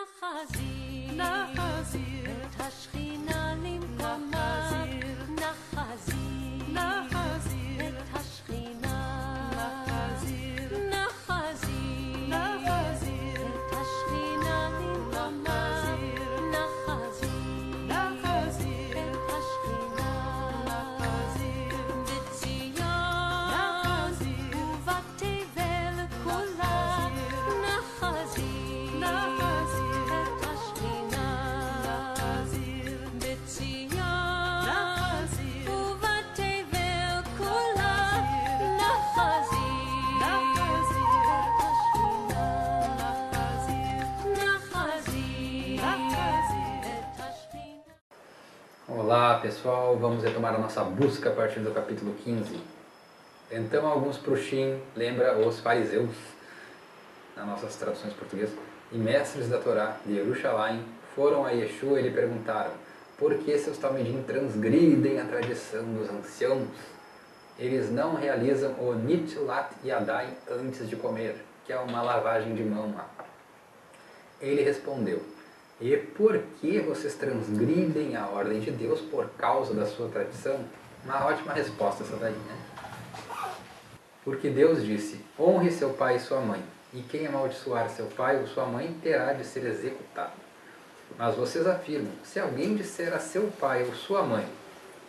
נחזיר, נחזיר את השכינה למקומה, נחזיר, נחזיר את השכינה, נחזיר נחזיר, נחזיר את השכינה למקומה, נחזיר, נחזיר את השכינה, נחזיר בציון נחזיר ובתבל כולה, נחזיר, נחזיר את השכינה, נחזיר בציון נחזיר ובתבל כולה, נחזיר, נחזיר את השכינה, נחזיר נחזיר, את השכינה. Olá pessoal, vamos retomar a nossa busca a partir do capítulo 15. Então alguns prushim, lembra os fariseus, nas nossas traduções portuguesas, e mestres da Torá de Jerusalém foram a Yeshua e lhe perguntaram: por que seus talmidim transgridem a tradição dos anciãos? Eles não realizam o Nitlat Yadai antes de comer, que é uma lavagem de mão. Ele respondeu: e por que vocês transgridem a ordem de Deus por causa da sua tradição? Uma ótima resposta essa daí, né? Porque Deus disse: honre seu pai e sua mãe, e quem amaldiçoar seu pai ou sua mãe terá de ser executado. Mas vocês afirmam: se alguém disser a seu pai ou sua mãe,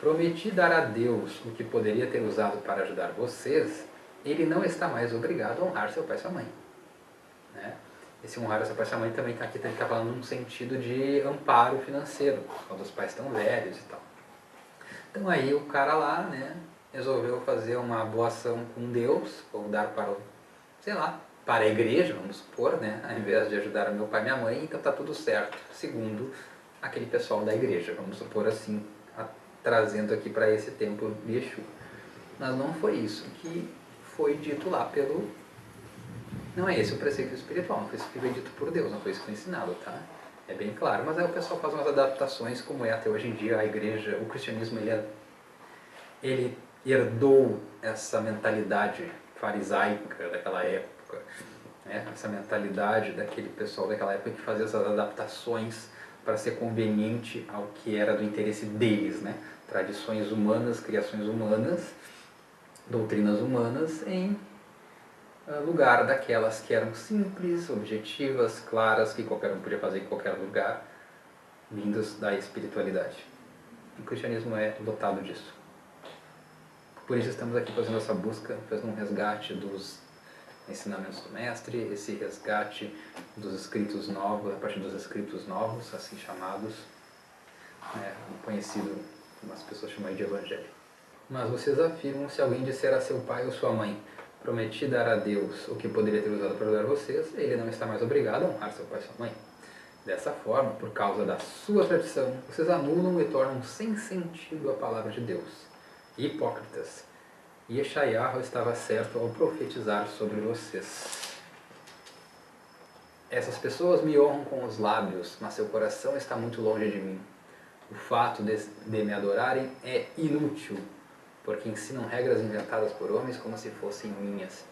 prometi dar a Deus o que poderia ter usado para ajudar vocês, ele não está mais obrigado a honrar seu pai e sua mãe. Né? Esse honrar seu pai e sua mãe também aqui está falando num sentido de amparo financeiro, quando os pais estão velhos e tal. Então aí o cara lá, né, resolveu fazer uma boa ação com Deus, ou dar para, sei lá, para a igreja, vamos supor, né, ao invés de ajudar meu pai e minha mãe, então está tudo certo, segundo aquele pessoal da igreja, vamos supor assim, trazendo aqui para esse templo de Yeshua. Mas não foi isso que foi dito lá pelo... Não é esse o preceito espiritual, não foi isso que foi dito por Deus, não foi isso que foi ensinado, tá? É bem claro, mas aí o pessoal faz umas adaptações, como é até hoje em dia a igreja, o cristianismo, ele herdou essa mentalidade farisaica daquela época, né? Essa mentalidade daquele pessoal daquela época que fazia essas adaptações para ser conveniente ao que era do interesse deles, né? Tradições humanas, criações humanas, doutrinas humanas em lugar daquelas que eram simples, objetivas, claras, que qualquer um podia fazer em qualquer lugar, vindas da espiritualidade. O cristianismo é dotado disso. Por isso estamos aqui fazendo essa busca, fazendo um resgate dos ensinamentos do mestre, esse resgate dos escritos novos, a partir dos escritos novos, assim chamados, conhecido, como as pessoas chamam de evangelho. Mas vocês afirmam: se alguém disser a seu pai ou sua mãe, prometi dar a Deus o que poderia ter usado para ajudar vocês, ele não está mais obrigado a honrar seu pai e sua mãe. Dessa forma, por causa da sua tradição, vocês anulam e tornam sem sentido a palavra de Deus. Hipócritas! Yeshayahu estava certo ao profetizar sobre vocês. Essas pessoas me honram com os lábios, mas seu coração está muito longe de mim. O fato de me adorarem é inútil, porque ensinam regras inventadas por homens como se fossem minhas.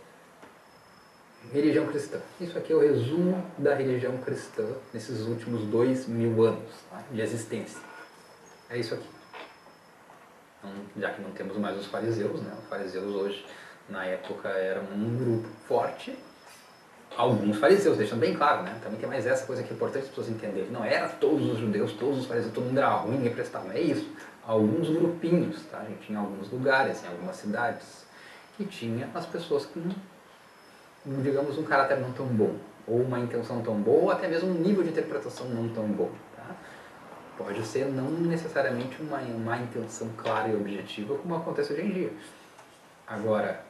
Religião cristã. Isso aqui é o resumo da religião cristã nesses últimos 2000 anos, tá, de existência. É isso aqui. Então, já que não temos mais os fariseus, né? Os fariseus hoje, na época, eram um grupo forte. Alguns fariseus, deixando bem claro, né? Também tem mais essa coisa que é importante as pessoas entenderem. Não era todos os judeus, todos os fariseus, todo mundo era ruim, ninguém prestava. Não é isso. Alguns grupinhos, tá? A gente tinha alguns lugares, em algumas cidades, que tinha as pessoas com, digamos, um caráter não tão bom, ou uma intenção tão boa, ou até mesmo um nível de interpretação não tão bom. Tá? Pode ser não necessariamente uma má intenção clara e objetiva, como acontece hoje em dia. Agora,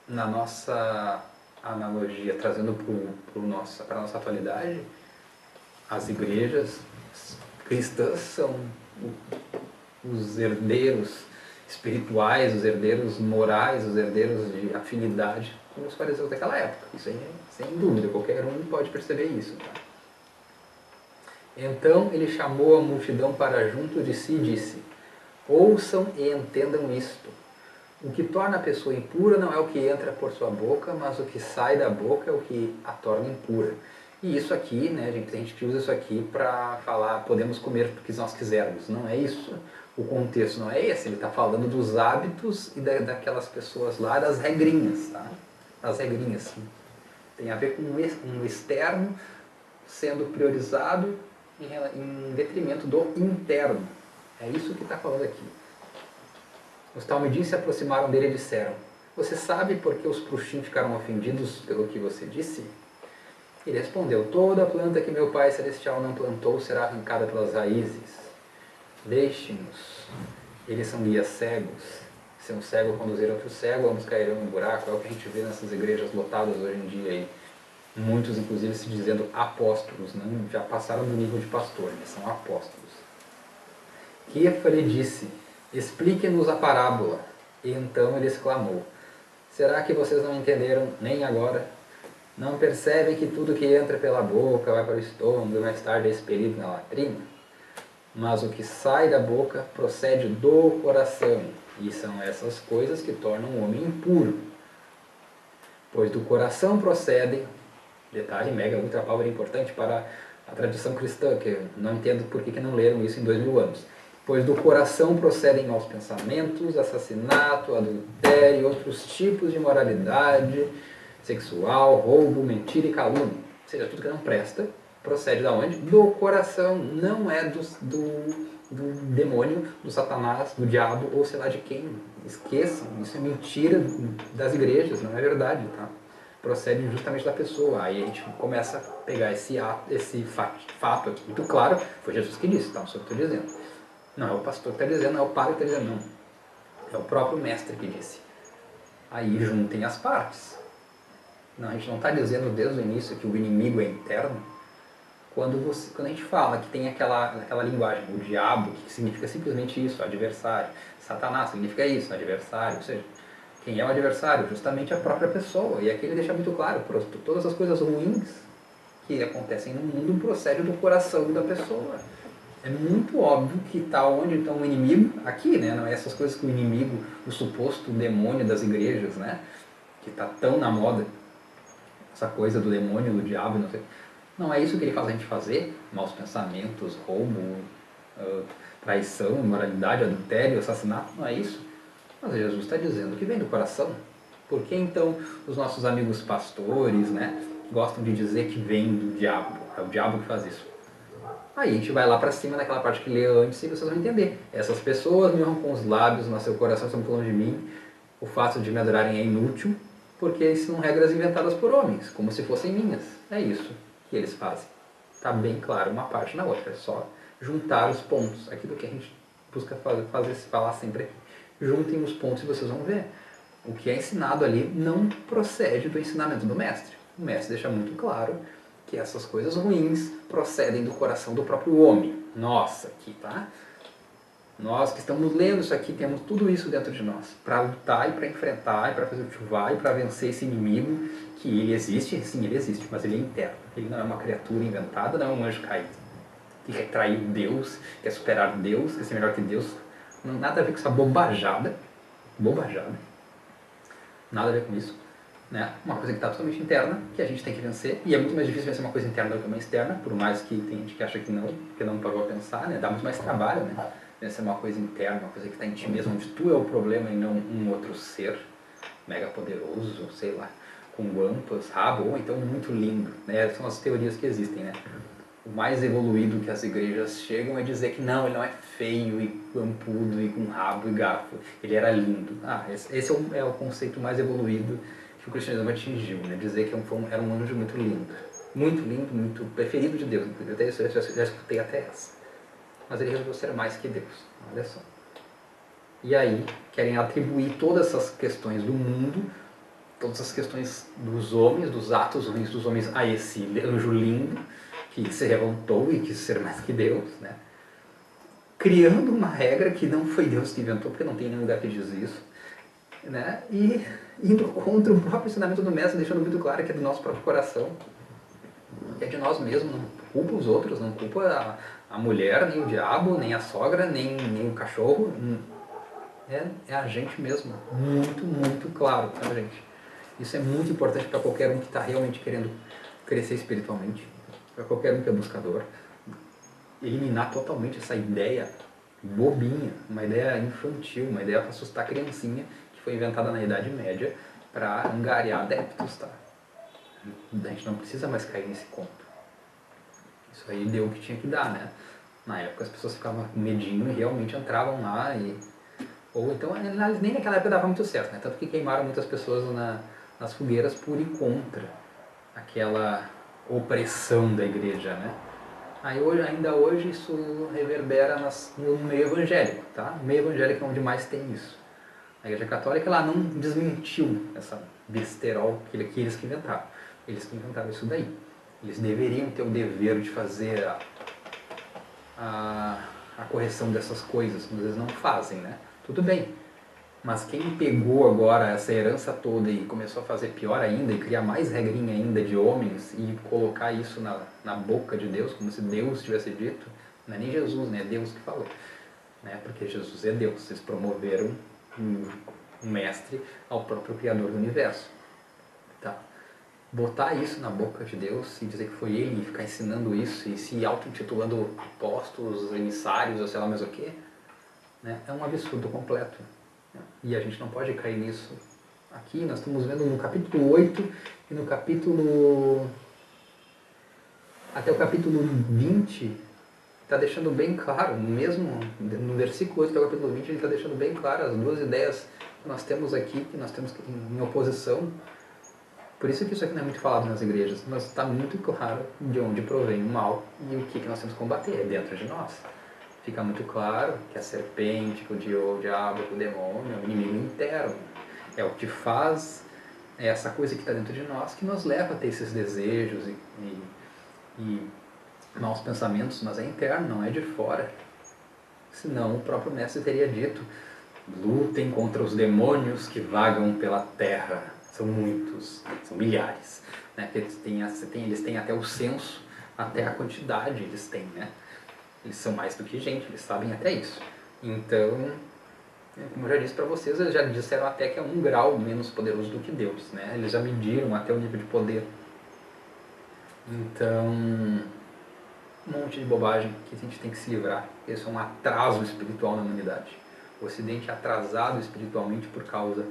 na nossa analogia, trazendo para a nossa atualidade, as igrejas cristãs são os herdeiros espirituais, os herdeiros morais, os herdeiros de afinidade com os fariseus daquela época. Isso aí, sem dúvida, qualquer um pode perceber isso. Tá? Então ele chamou a multidão para junto de si e disse: ouçam e entendam isto. O que torna a pessoa impura não é o que entra por sua boca, mas o que sai da boca é o que a torna impura. E isso aqui, né, gente, tem gente que usa isso aqui para falar, podemos comer porque nós quisermos. Não é isso. O contexto não é esse. Ele está falando dos hábitos e daquelas pessoas lá, das regrinhas, tá? As regrinhas, sim. Tem a ver com um externo sendo priorizado em detrimento do interno. É isso que está falando aqui. Os talmidim se aproximaram dele e disseram: você sabe por que os prushim ficaram ofendidos pelo que você disse? Ele respondeu: toda planta que meu Pai Celestial não plantou será arrancada pelas raízes. Deixem-nos. Eles são guias cegos. Se um cego conduzir outro cego, ambos cairão no buraco. É o que a gente vê nessas igrejas lotadas hoje em dia aí. Muitos, inclusive, se dizendo apóstolos, não, já passaram do nível de pastor, eles são apóstolos. Kefa lhe disse: explique-nos a parábola. E então ele exclamou: será que vocês não entenderam nem agora? Não percebem que tudo que entra pela boca vai para o estômago e mais tarde é expelido na latrina? Mas o que sai da boca procede do coração, e são essas coisas que tornam o homem impuro. Pois do coração procedem, detalhe mega ultra power importante para a tradição cristã, que eu não entendo por que não leram isso em 2000 anos. Pois do coração procedem maus pensamentos, assassinato, adultério e outros tipos de imoralidade sexual, roubo, mentira e calúnia. Ou seja, tudo que não presta procede da onde? Do coração, não é do demônio, do satanás, do diabo ou sei lá de quem. Esqueçam, isso é mentira das igrejas, não é verdade, tá? Procede justamente da pessoa. Aí a gente começa a pegar esse fato aqui muito claro. Foi Jesus que disse, tá? Não sou eu que estou dizendo. Não é o pastor que está dizendo, não é o padre que está dizendo, não. É o próprio mestre que disse. Aí juntem as partes. Não, a gente não está dizendo desde o início que o inimigo é interno. Quando a gente fala que tem aquela linguagem, o diabo, que significa simplesmente isso, adversário. Satanás significa isso, adversário. Ou seja, quem é o adversário? Justamente a própria pessoa. E aqui ele deixa muito claro, todas as coisas ruins que acontecem no mundo procedem do coração da pessoa. É muito óbvio que está onde então o inimigo, aqui, né? Não é essas coisas que o inimigo, o suposto demônio das igrejas, né? Que está tão na moda, essa coisa do demônio, do diabo, não sei. Não é isso que ele faz a gente fazer, maus pensamentos, roubo, traição, imoralidade, adultério, assassinato, não é isso. Mas Jesus está dizendo que vem do coração. Por que então os nossos amigos pastores, né, gostam de dizer que vem do diabo? É o diabo que faz isso. Aí a gente vai lá para cima naquela parte que lê antes e vocês vão entender. Essas pessoas me honram com os lábios, mas seu coração estão longe de mim. O fato de me adorarem é inútil, porque ensinam regras inventadas por homens, como se fossem minhas. É isso que eles fazem. Está bem claro uma parte na outra. É só juntar os pontos. Aquilo que a gente busca falar sempre aqui. Juntem os pontos e vocês vão ver. O que é ensinado ali não procede do ensinamento do mestre. O mestre deixa muito claro que essas coisas ruins procedem do coração do próprio homem. Nossa, aqui, tá? Nós que estamos lendo isso aqui, temos tudo isso dentro de nós. Para lutar e para enfrentar, e para fazer o chuvá, e para vencer esse inimigo, que ele existe, sim, ele existe, mas ele é interno. Ele não é uma criatura inventada, não é um anjo caído. Que quer trair Deus, quer superar Deus, quer ser melhor que Deus. Não, nada a ver com essa bobajada. Bobajada. Nada a ver com isso. Né? Uma coisa que está totalmente interna, que a gente tem que vencer. E é muito mais difícil vencer uma coisa interna do que uma externa, por mais que tem gente que acha que não, porque não parou a pensar, né? Dá muito mais trabalho, né? Vencer uma coisa interna, uma coisa que está em ti mesmo, onde tu é o problema e não um outro ser mega poderoso, sei lá, com guampas, rabo, ou então muito lindo, né? São as teorias que existem, né? O mais evoluído que as igrejas chegam é dizer que não, ele não é feio e guampudo e com rabo e garfo, ele era lindo. Esse é o conceito mais evoluído que o cristianismo atingiu, né? Dizer que era um anjo muito lindo, muito preferido de Deus. Até isso, eu já escutei até essa. Mas ele resolveu ser mais que Deus, olha só. E aí, querem atribuir todas essas questões do mundo, todas as questões dos homens, dos atos ruins dos homens, a esse anjo lindo, que se revoltou e quis ser mais que Deus, né? Criando uma regra que não foi Deus que inventou, porque não tem nenhum lugar que diz isso, né? E indo contra o próprio ensinamento do mestre, deixando muito claro que é do nosso próprio coração, que é de nós mesmos, não culpa os outros, não culpa a mulher, nem o diabo, nem a sogra, nem o cachorro. É a gente mesmo. Muito claro, tá, gente? Isso é muito importante para qualquer um que está realmente querendo crescer espiritualmente, para qualquer um que é buscador, eliminar totalmente essa ideia bobinha, uma ideia infantil, uma ideia para assustar a criancinha, que foi inventada na Idade Média para angariar adeptos, tá? A gente não precisa mais cair nesse conto. Isso aí deu o que tinha que dar, né? Na época as pessoas ficavam com medinho e realmente entravam lá e... Ou então, nem naquela época dava muito certo, né? Tanto que queimaram muitas pessoas nas fogueiras por ir contra aquela opressão da igreja, né? Aí ainda hoje isso reverbera no meio evangélico, tá? O meio evangélico é onde mais tem isso. A igreja católica, ela não desmentiu essa besterol que eles que inventaram. Eles que inventaram isso daí. Eles deveriam ter o dever de fazer a correção dessas coisas, mas eles não fazem, né? Tudo bem. Mas quem pegou agora essa herança toda e começou a fazer pior ainda e criar mais regrinha ainda de homens e colocar isso na boca de Deus, como se Deus tivesse dito, não é nem Jesus, né? É Deus que falou. Né? Porque Jesus é Deus. Eles promoveram um mestre ao próprio Criador do Universo. Tá? Botar isso na boca de Deus e dizer que foi Ele e ficar ensinando isso e se auto-intitulando apóstolos, emissários ou sei lá mais o que, né? É um absurdo completo. E a gente não pode cair nisso. Aqui nós estamos vendo no capítulo 8 e no capítulo... até o capítulo 20 está deixando bem claro, mesmo no versículo 8 até o capítulo 20, ele está deixando bem claro as duas ideias que nós temos aqui, que nós temos em oposição. Por isso que isso aqui não é muito falado nas igrejas, mas está muito claro de onde provém o mal e o que nós temos que combater dentro de nós. Fica muito claro que a serpente, que o diabo, que o demônio é um inimigo interno. É o que faz essa coisa que está dentro de nós que nos leva a ter esses desejos e maus pensamentos, mas é interno, não é de fora. Senão o próprio mestre teria dito: lutem contra os demônios que vagam pela terra. São muitos, são milhares. Né? Eles têm até o censo, até a quantidade eles têm, né? Eles são mais do que gente, eles sabem até isso. Então, como eu já disse para vocês, eles já disseram até que é 1 grau menos poderoso do que Deus, né? Eles já mediram até o nível de poder. Então, um monte de bobagem que a gente tem que se livrar. Esse é um atraso espiritual na humanidade. O Ocidente é atrasado espiritualmente por causa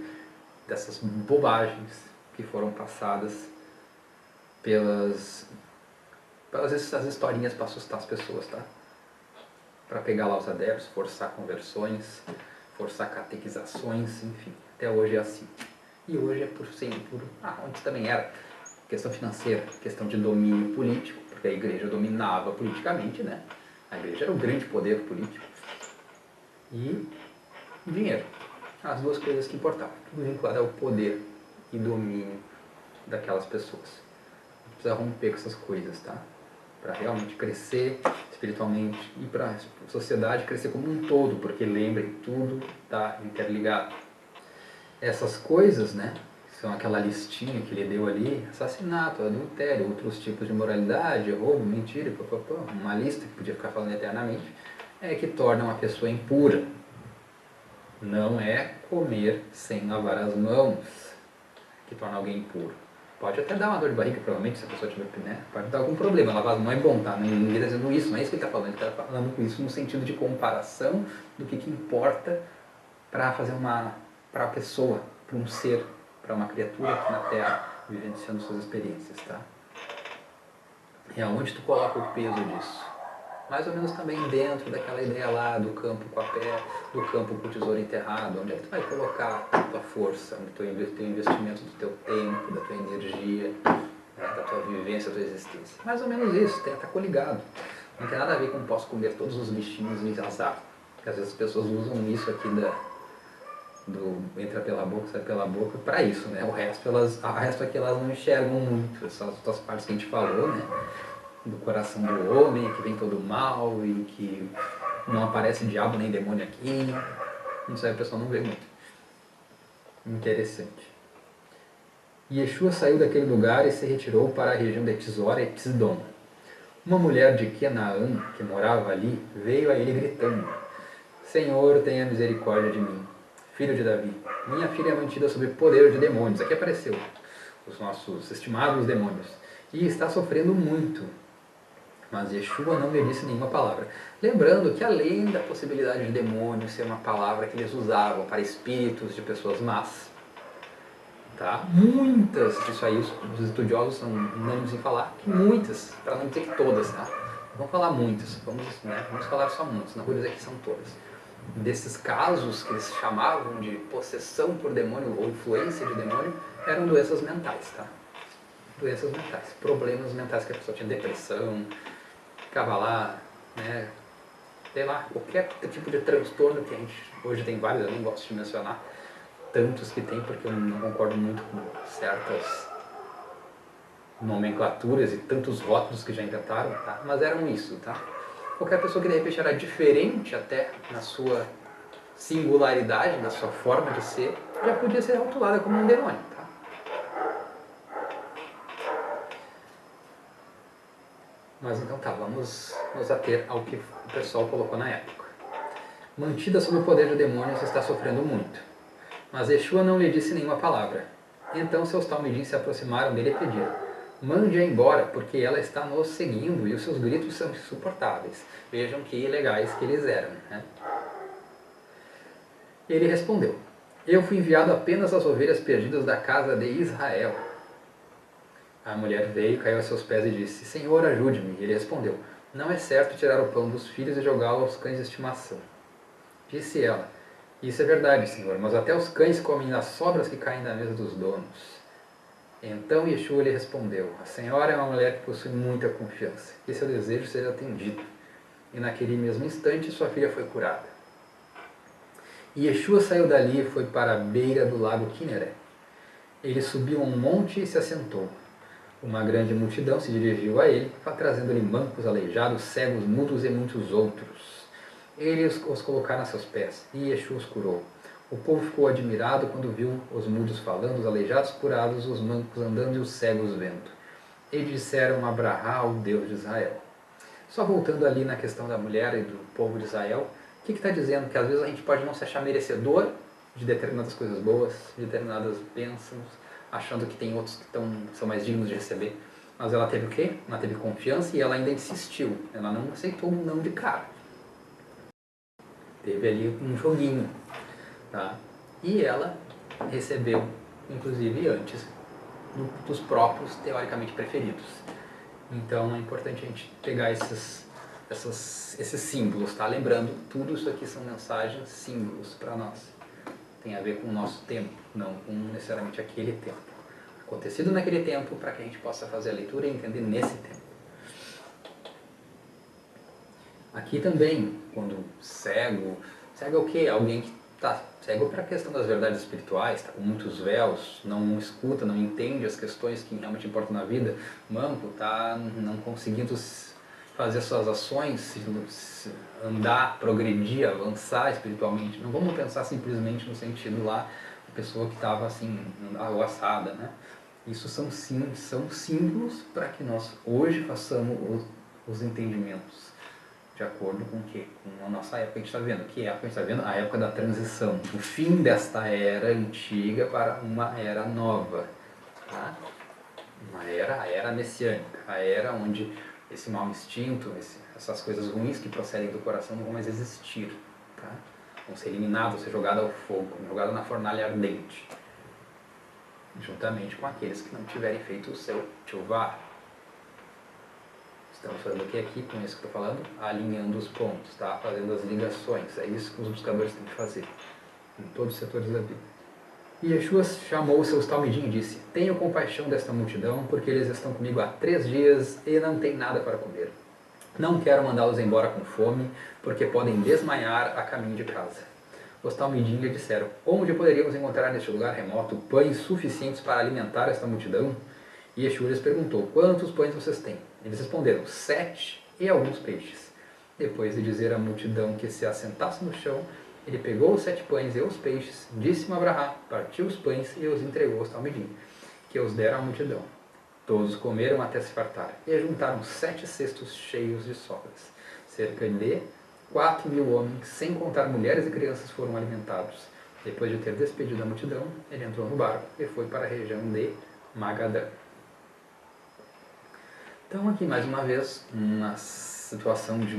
dessas bobagens que foram passadas pelas essas historinhas para assustar as pessoas, tá? Para pegar lá os adeptos, forçar conversões, forçar catequizações, enfim. Até hoje é assim. E hoje é antes também era questão financeira, questão de domínio político, porque a igreja dominava politicamente, né? A igreja era o grande poder político. E dinheiro. As duas coisas que importavam. Tudo vinculado ao poder e domínio daquelas pessoas. A gente precisa romper com essas coisas, tá? Para realmente crescer espiritualmente e para a sociedade crescer como um todo, porque lembrem, tudo está interligado. Essas coisas, né, são aquela listinha que ele deu ali: assassinato, adultério, outros tipos de imoralidade, roubo, mentira, uma lista que podia ficar falando eternamente, que tornam a pessoa impura. Não é comer sem lavar as mãos que torna alguém impuro. Pode até dar uma dor de barriga, provavelmente, se a pessoa tiver, né? Pode dar algum problema. Lavar as mãos é bom, tá? Ninguém está dizendo isso, não é isso que ele está falando. Ele está falando com isso no sentido de comparação do que importa para fazer para a pessoa, para um ser, para uma criatura aqui na Terra, vivenciando suas experiências, tá? E aonde tu coloca o peso disso? Mais ou menos também dentro daquela ideia lá do campo com a pé, do campo com o tesouro enterrado. Onde é que tu vai colocar a tua força, o teu investimento do teu tempo, da tua energia, né, da tua vivência, da tua existência? Mais ou menos isso, tá coligado. Não tem nada a ver com posso comer todos os bichinhos e azar. Porque às vezes as pessoas usam isso aqui entra pela boca, sai pela boca, para isso, né? O resto aqui elas não enxergam muito. Essas outras partes que a gente falou, né? Do coração do homem, que vem todo mal e que não aparece diabo nem demônio aqui. Isso aí a pessoa não vê muito. Interessante. Yeshua saiu daquele lugar e se retirou para a região de Tisora e Sidom. Uma mulher de Canaã, que morava ali, veio a ele gritando: Senhor, tenha misericórdia de mim, filho de Davi. Minha filha é mantida sob poder de demônios. Aqui apareceu os nossos estimados demônios. e está sofrendo muito. Mas Yeshua não lhe disse nenhuma palavra. Lembrando que além da possibilidade de demônio ser uma palavra que eles usavam para espíritos de pessoas más, tá? Muitas, isso aí os estudiosos são unânimes em falar, que muitas, para não dizer que todas, tá? Vamos falar muitas, vamos falar só muitas, não vou dizer que são todas. Desses casos que eles chamavam de possessão por demônio ou influência de demônio, eram doenças mentais, tá? Doenças mentais, problemas mentais, que a pessoa tinha depressão, ficava lá, né? Sei lá, qualquer tipo de transtorno que a gente hoje tem vários, eu não gosto de mencionar tantos que tem, porque eu não concordo muito com certas nomenclaturas e tantos rótulos que já inventaram, tá? Mas eram isso, tá? Qualquer pessoa que de repente era diferente até na sua singularidade, na sua forma de ser, já podia ser rotulada como um demônio, tá? Mas então tá, vamos nos ater ao que o pessoal colocou na época. Mantida sob o poder de demônios, está sofrendo muito. Mas Yeshua não lhe disse nenhuma palavra. Então seus talmidim se aproximaram dele e pediram: mande-a embora, porque ela está nos seguindo e os seus gritos são insuportáveis. Vejam que ilegais que eles eram, né? Ele respondeu: eu fui enviado apenas às ovelhas perdidas da casa de Israel. A mulher veio, caiu a seus pés e disse: Senhor, ajude-me. Ele respondeu: não é certo tirar o pão dos filhos e jogá-lo aos cães de estimação. Disse ela: isso é verdade, Senhor, mas até os cães comem as sobras que caem da mesa dos donos. Então Yeshua lhe respondeu: a senhora é uma mulher que possui muita confiança, que seu desejo seja atendido. E naquele mesmo instante sua filha foi curada. E Yeshua saiu dali e foi para a beira do lago Quineré. Ele subiu a um monte e se assentou. Uma grande multidão se dirigiu a ele, trazendo-lhe mancos, aleijados, cegos, mudos e muitos outros. Ele os colocaram a seus pés, e Yeshua os curou. O povo ficou admirado quando viu os mudos falando, os aleijados curados, os mancos andando e os cegos vendo. E disseram: Abrahá, o Deus de Israel. Só voltando ali na questão da mulher e do povo de Israel, o que está dizendo? Que às vezes a gente pode não se achar merecedor de determinadas coisas boas, de determinadas bênçãos, achando que tem outros que são mais dignos de receber. Mas ela teve o quê? Ela teve confiança e ela ainda insistiu. Ela não aceitou um não de cara. Teve ali um joguinho. Tá? E ela recebeu, inclusive antes, dos próprios teoricamente preferidos. Então é importante a gente pegar esses símbolos, tá? Lembrando, tudo isso aqui são mensagens, símbolos para nós. Tem a ver com o nosso tempo, não com necessariamente aquele tempo. Acontecido naquele tempo, para que a gente possa fazer a leitura e entender nesse tempo. Aqui também, quando cego é o quê? Alguém que está cego para a questão das verdades espirituais, está com muitos véus, não escuta, não entende as questões que realmente importam na vida. Manco está não conseguindo fazer suas ações, andar, progredir, avançar espiritualmente. Não vamos pensar simplesmente no sentido lá, a pessoa que estava assim, arruaçada, né? Isso são símbolos para que nós hoje façamos os entendimentos de acordo com o quê? Com a nossa época que a gente está vendo. Que época a gente está vendo? A época da transição. O fim desta era antiga para uma era nova. Tá? A era messiânica. A era onde esse mau instinto, essas coisas ruins que procedem do coração não vão mais existir. Tá? Vão ser eliminados, vão ser jogados ao fogo, jogados na fornalha ardente. Juntamente com aqueles que não tiverem feito o seu tchuvá. Estamos fazendo o que aqui, com isso que estou falando? Alinhando os pontos, tá? Fazendo as ligações. É isso que os buscadores têm que fazer, em todos os setores da vida. E Yeshua chamou os seus talmidim e disse: tenho compaixão desta multidão, porque eles estão comigo há 3 dias e não têm nada para comer. Não quero mandá-los embora com fome, porque podem desmaiar a caminho de casa. Os talmidim lhe disseram: onde poderíamos encontrar neste lugar remoto pães suficientes para alimentar esta multidão? E Yeshua lhes perguntou: quantos pães vocês têm? Eles responderam: 7 e alguns peixes. Depois de dizer à multidão que se assentasse no chão, ele pegou os 7 pães e os peixes, disse-me a Abrahá, partiu os pães e os entregou aos talmidim, que os deram à multidão. Todos comeram até se fartar, e juntaram 7 cestos cheios de sobras. Cerca de 4.000 homens, sem contar mulheres e crianças, foram alimentados. Depois de ter despedido a multidão, ele entrou no barco e foi para a região de Magadã. Então aqui mais uma vez uma situação de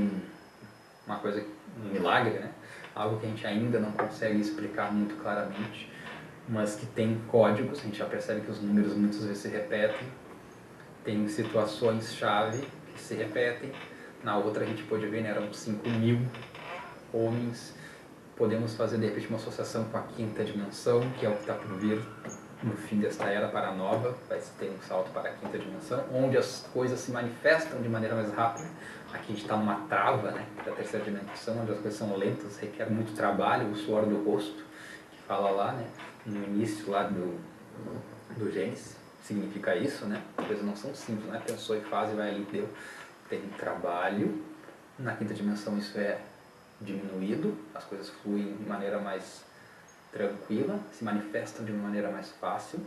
uma coisa, um milagre, né? Algo que a gente ainda não consegue explicar muito claramente, mas que tem códigos, a gente já percebe que os números muitas vezes se repetem, tem situações-chave que se repetem. Na outra a gente pôde ver, né, eram 5.000 homens. Podemos fazer de repente uma associação com a quinta dimensão, que é o que está por vir no fim desta era para a nova, vai ter um salto para a quinta dimensão, onde as coisas se manifestam de maneira mais rápida. Aqui a gente está numa trava, né, da terceira dimensão, onde as coisas são lentas, requer muito trabalho, o suor do rosto, que fala lá, né, no início lá do Gênesis, significa isso, né, as coisas não são simples, né, pensou e faz e vai ali, deu, tem trabalho. Na quinta dimensão isso é diminuído, as coisas fluem de maneira mais tranquila, se manifestam de uma maneira mais fácil,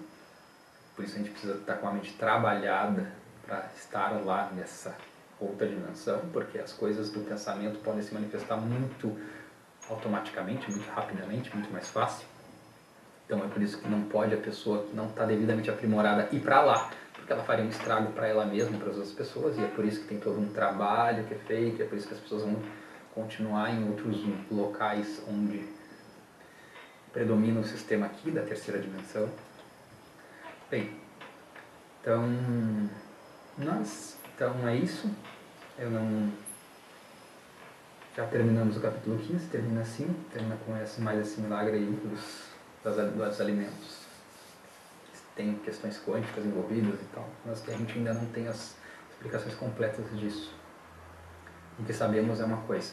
por isso a gente precisa estar com a mente trabalhada para estar lá nessa outra dimensão, porque as coisas do pensamento podem se manifestar muito automaticamente, muito rapidamente, muito mais fácil. Então é por isso que não pode a pessoa que não está devidamente aprimorada ir para lá, porque ela faria um estrago para ela mesma e para as outras pessoas, e é por isso que tem todo um trabalho que é feito, é por isso que as pessoas vão continuar em outros locais onde predomina o sistema aqui da terceira dimensão. Bem, então é isso. Já terminamos o capítulo 15, termina assim, termina com mais esse milagre aí dos alimentos. Tem questões quânticas envolvidas e tal, mas que a gente ainda não tem as explicações completas disso. O que sabemos é uma coisa: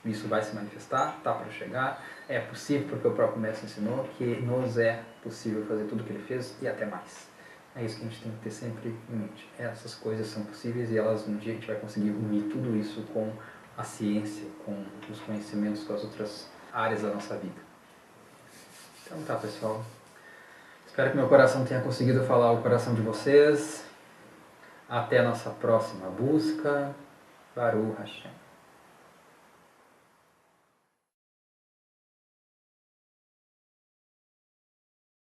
isso vai se manifestar, está para chegar, é possível porque o próprio mestre ensinou que nos é possível fazer tudo o que ele fez e até mais. É isso que a gente tem que ter sempre em mente. Essas coisas são possíveis e elas, um dia a gente vai conseguir unir tudo isso com a ciência, com os conhecimentos, com as outras áreas da nossa vida. Então tá, pessoal. Espero que meu coração tenha conseguido falar o coração de vocês. Até a nossa próxima busca. Baruch Hashem.